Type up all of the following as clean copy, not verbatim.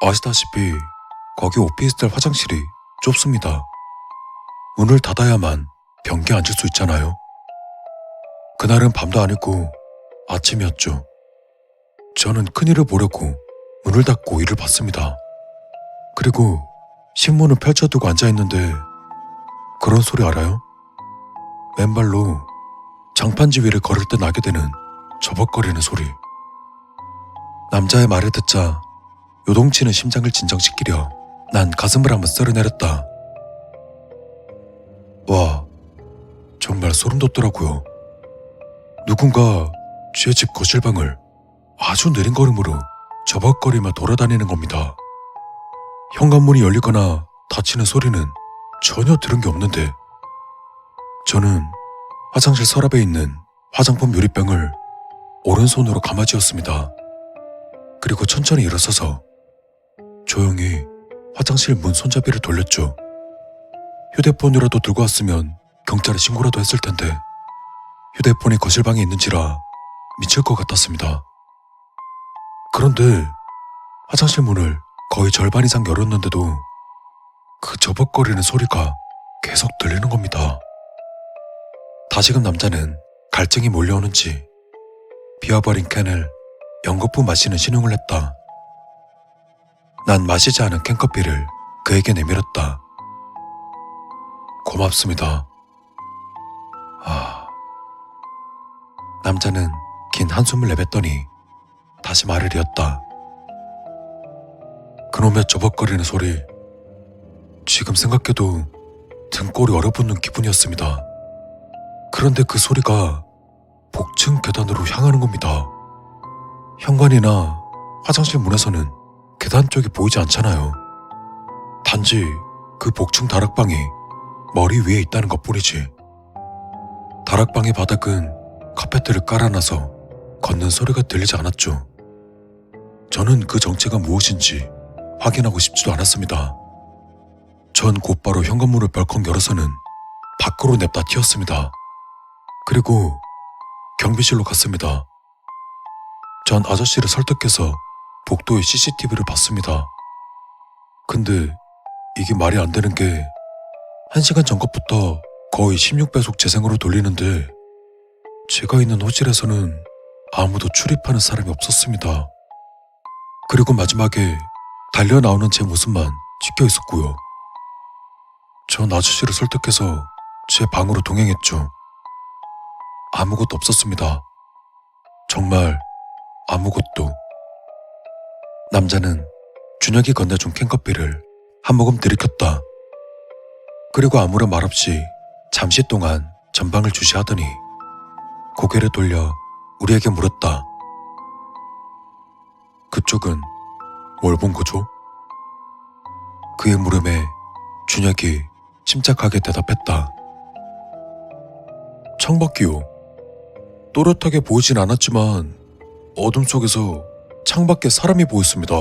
아시다시피 거기 오피스텔 화장실이 좁습니다. 문을 닫아야만 변기에 앉을 수 있잖아요. 그날은 밤도 아니고 아침이었죠. 저는 큰일을 보려고 문을 닫고 이를 봤습니다. 그리고 신문을 펼쳐두고 앉아있는데 그런 소리 알아요? 맨발로 장판지 위를 걸을 때 나게 되는 저벅거리는 소리. 남자의 말을 듣자 요동치는 심장을 진정시키려 난 가슴을 한번 쓸어내렸다. 와, 정말 소름 돋더라고요. 누군가 제 집 거실방을 아주 느린 걸음으로 저벅거리며 돌아다니는 겁니다. 현관문이 열리거나 닫히는 소리는 전혀 들은 게 없는데 저는 화장실 서랍에 있는 화장품 유리병을 오른손으로 감아쥐었습니다. 그리고 천천히 일어서서 조용히 화장실 문 손잡이를 돌렸죠. 휴대폰이라도 들고 왔으면 경찰에 신고라도 했을 텐데 휴대폰이 거실방에 있는지라 미칠 것 같았습니다. 그런데 화장실 문을 거의 절반 이상 열었는데도 그 저벅거리는 소리가 계속 들리는 겁니다. 다시금 남자는 갈증이 몰려오는지 비어버린 캔을 연거푸 마시는 신용을 했다. 난 마시지 않은 캔커피를 그에게 내밀었다. 고맙습니다. 남자는 긴 한숨을 내뱉더니 다시 말을 이었다. 그놈의 저벅거리는 소리, 지금 생각해도 등골이 얼어붙는 기분이었습니다. 그런데 그 소리가 복층 계단으로 향하는 겁니다. 현관이나 화장실 문에서는 계단 쪽이 보이지 않잖아요. 단지 그 복층 다락방이 머리 위에 있다는 것뿐이지. 다락방의 바닥은 카페트를 깔아놔서 걷는 소리가 들리지 않았죠. 저는 그 정체가 무엇인지 확인하고 싶지도 않았습니다. 전 곧바로 현관문을 벌컥 열어서는 밖으로 냅다 튀었습니다. 그리고 경비실로 갔습니다. 전 아저씨를 설득해서 복도의 CCTV를 봤습니다. 근데 이게 말이 안 되는 게 1시간 전 것부터 거의 16배속 재생으로 돌리는데 제가 있는 호실에서는 아무도 출입하는 사람이 없었습니다. 그리고 마지막에 달려나오는 제 모습만 찍혀 있었고요. 전 아저씨를 설득해서 제 방으로 동행했죠. 아무것도 없었습니다. 정말 아무것도. 남자는 준혁이 건네준 캔커피를 한 모금 들이켰다. 그리고 아무런 말 없이 잠시 동안 전방을 주시하더니 고개를 돌려 우리에게 물었다. 그쪽은 뭘 본 거죠? 그의 물음에 준혁이 침착하게 대답했다. 창밖이요. 또렷하게 보이진 않았지만 어둠 속에서 창밖에 사람이 보였습니다.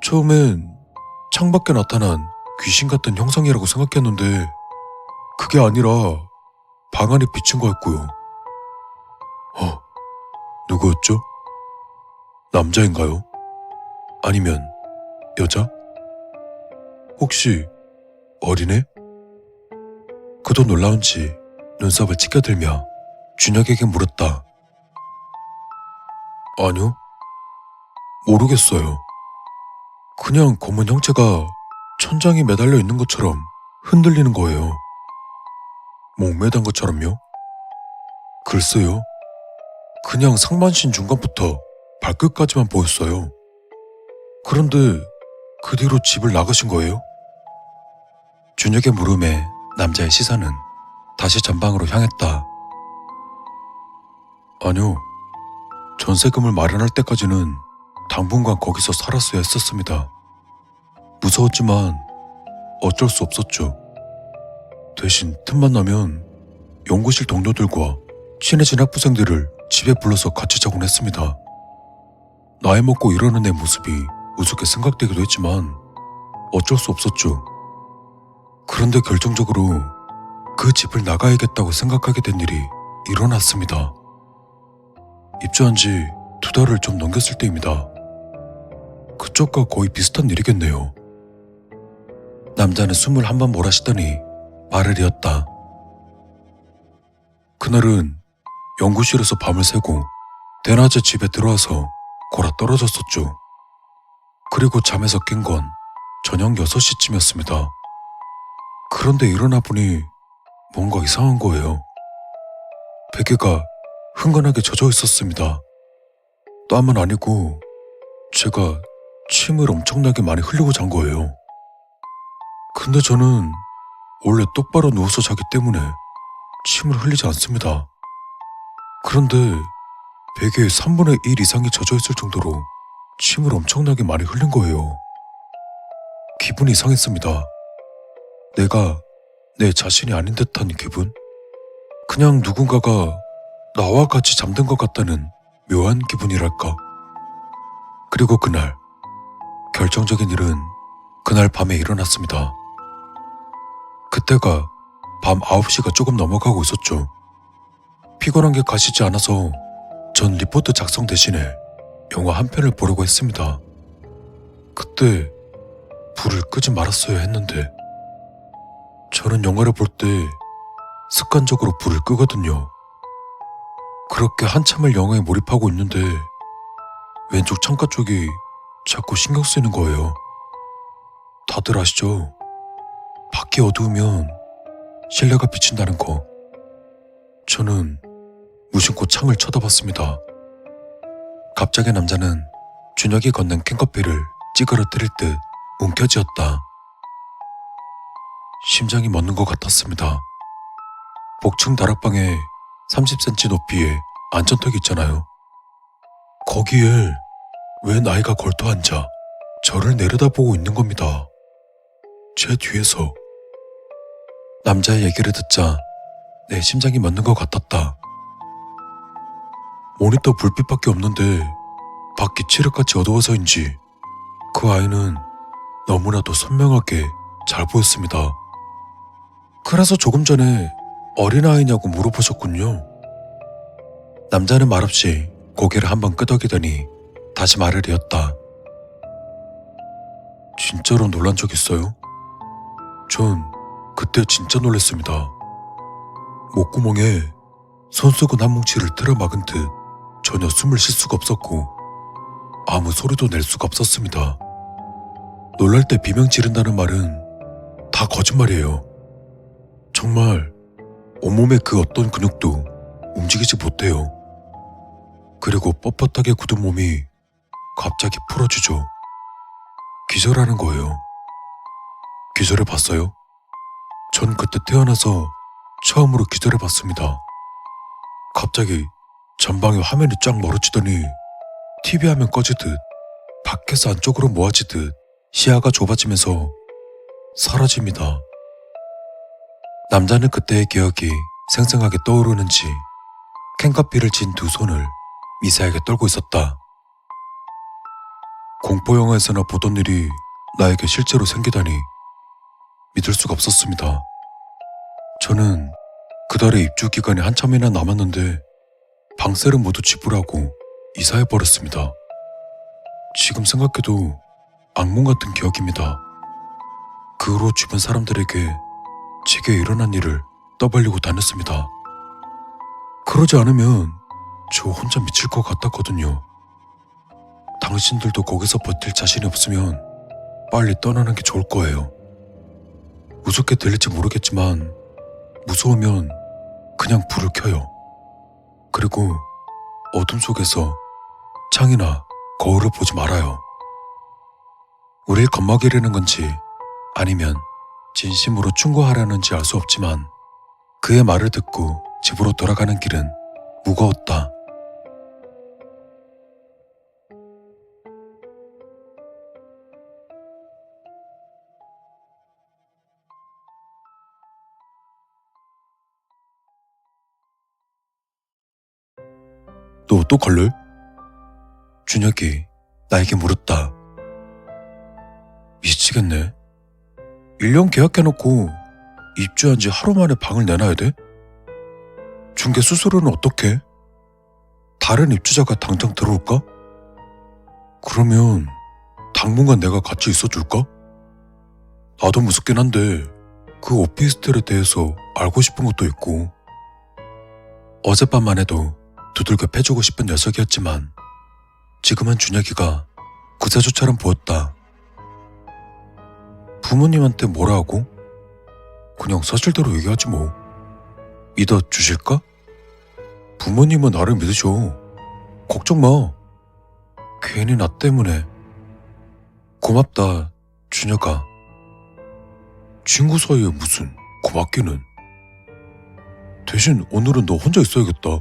처음엔 창밖에 나타난 귀신 같은 형상이라고 생각했는데 그게 아니라 방 안에 비친 거였고요. 누구였죠? 남자인가요? 아니면 여자? 혹시 어린애? 그도 놀라운지 눈썹을 치켜들며 준혁에게 물었다. 아니요. 모르겠어요. 그냥 검은 형체가 천장에 매달려 있는 것처럼 흔들리는 거예요. 목매단 것처럼요? 글쎄요. 그냥 상반신 중간부터 발끝까지만 보였어요. 그런데 그 뒤로 집을 나가신 거예요? 준혁의 물음에 남자의 시선은 다시 전방으로 향했다. 아니요. 전세금을 마련할 때까지는 당분간 거기서 살았어야 했었습니다. 무서웠지만 어쩔 수 없었죠. 대신 틈만 나면 연구실 동료들과 친해진 학부생들을 집에 불러서 같이 자곤 했습니다. 나이 먹고 이러는 애 모습이 우습게 생각되기도 했지만 어쩔 수 없었죠. 그런데 결정적으로 그 집을 나가야겠다고 생각하게 된 일이 일어났습니다. 입주한 지 2달을 좀 넘겼을 때입니다. 그쪽과 거의 비슷한 일이겠네요. 남자는 숨을 한 번 몰아쉬더니 말을 이었다. 그날은 연구실에서 밤을 새고 대낮에 집에 들어와서 골아 떨어졌었죠. 그리고 잠에서 깬 건 저녁 6시쯤이었습니다. 그런데 일어나 보니 뭔가 이상한 거예요. 베개가 흥건하게 젖어 있었습니다. 땀은 아니고 제가 침을 엄청나게 많이 흘리고 잔 거예요. 근데 저는 원래 똑바로 누워서 자기 때문에 침을 흘리지 않습니다. 그런데 베개의 3분의 1 이상이 젖어 있을 정도로 침을 엄청나게 많이 흘린 거예요. 기분이 이상했습니다. 내가 내 자신이 아닌 듯한 기분? 그냥 누군가가 나와 같이 잠든 것 같다는 묘한 기분이랄까. 그리고 그날 결정적인 일은 그날 밤에 일어났습니다. 그때가 밤 9시가 조금 넘어가고 있었죠. 피곤한 게 가시지 않아서 전 리포트 작성 대신에 영화 한 편을 보려고 했습니다. 그때 불을 끄지 말았어야 했는데 저는 영화를 볼 때 습관적으로 불을 끄거든요. 그렇게 한참을 영화에 몰입하고 있는데 왼쪽 창가 쪽이 자꾸 신경 쓰이는 거예요. 다들 아시죠? 밖이 어두우면 실내가 비친다는 거. 저는 무심코 창을 쳐다봤습니다. 갑자기 남자는 준혁이 건넨 캔커피를 찌그러뜨릴 듯 움켜쥐었다. 심장이 멎는 것 같았습니다. 복층 다락방에 30cm 높이의 안전턱이 있잖아요. 거기에 웬 아이가 걸터 앉아 저를 내려다보고 있는 겁니다. 제 뒤에서. 남자의 얘기를 듣자 내 심장이 멎는 것 같았다. 모니터 불빛밖에 없는데 밖이 칠흑같이 어두워서인지 그 아이는 너무나도 선명하게 잘 보였습니다. 그래서 조금 전에 어린아이냐고 물어보셨군요. 남자는 말없이 고개를 한번 끄덕이더니 다시 말을 이었다. 진짜로 놀란 적 있어요? 전 그때 진짜 놀랐습니다. 목구멍에 손수건 한 뭉치를 틀어 막은 듯 전혀 숨을 쉴 수가 없었고 아무 소리도 낼 수가 없었습니다. 놀랄 때 비명 지른다는 말은 다 거짓말이에요. 정말 온몸의 그 어떤 근육도 움직이지 못해요. 그리고 뻣뻣하게 굳은 몸이 갑자기 풀어지죠. 기절하는 거예요. 기절해 봤어요? 전 그때 태어나서 처음으로 기절해 봤습니다. 갑자기 전방에 화면이 쫙 멀어지더니 TV 화면 꺼지듯 밖에서 안쪽으로 모아지듯 시야가 좁아지면서 사라집니다. 남자는 그때의 기억이 생생하게 떠오르는지 캔커피를 쥔 두 손을 미세하게 떨고 있었다. 공포영화에서나 보던 일이 나에게 실제로 생기다니 믿을 수가 없었습니다. 저는 그달의 입주 기간이 한참이나 남았는데 방세를 모두 지불하고 이사해버렸습니다. 지금 생각해도 악몽 같은 기억입니다. 그 후로 주변 사람들에게 제게 일어난 일을 떠벌리고 다녔습니다. 그러지 않으면 저 혼자 미칠 것 같았거든요. 당신들도 거기서 버틸 자신이 없으면 빨리 떠나는 게 좋을 거예요. 우습게 들릴지 모르겠지만 무서우면 그냥 불을 켜요. 그리고 어둠 속에서 창이나 거울을 보지 말아요. 우릴 겁먹이려는 건지 아니면 진심으로 충고하려는지 알 수 없지만 그의 말을 듣고 집으로 돌아가는 길은 무거웠다. 너 또 걸래? 준혁이 나에게 물었다. 미치겠네. 1년 계약해놓고 입주한 지 하루 만에 방을 내놔야 돼? 중개 수수료는 어떻게? 다른 입주자가 당장 들어올까? 그러면 당분간 내가 같이 있어줄까? 나도 무섭긴 한데 그 오피스텔에 대해서 알고 싶은 것도 있고. 어젯밤만 해도 두들겨 패주고 싶은 녀석이었지만 지금은 준혁이가 구세주처럼 보였다. 부모님한테 뭐라 하고? 그냥 사실대로 얘기하지 뭐. 믿어주실까? 부모님은 나를 믿으셔. 걱정 마. 괜히 나 때문에. 고맙다, 준혁아. 친구 사이에 무슨 고맙기는. 대신 오늘은 너 혼자 있어야겠다.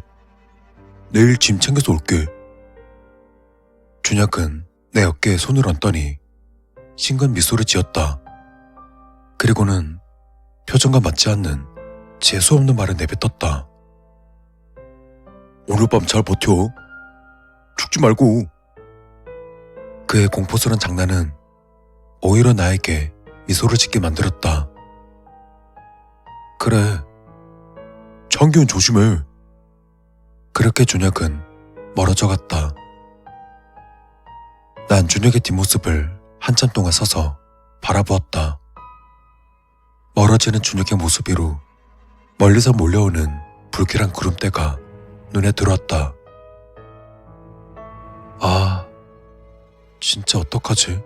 내일 짐 챙겨서 올게. 준혁은 내 어깨에 손을 얹더니 싱긋 미소를 지었다. 그리고는 표정과 맞지 않는 재수없는 말을 내뱉었다. 오늘 밤 잘 버텨. 죽지 말고. 그의 공포스러운 장난은 오히려 나에게 미소를 짓게 만들었다. 그래, 장기는 조심해. 그렇게 준혁은 멀어져 갔다. 난 준혁의 뒷모습을 한참 동안 서서 바라보았다. 멀어지는 준혁의 모습 위로 멀리서 몰려오는 불길한 구름대가 눈에 들어왔다. 아, 진짜 어떡하지?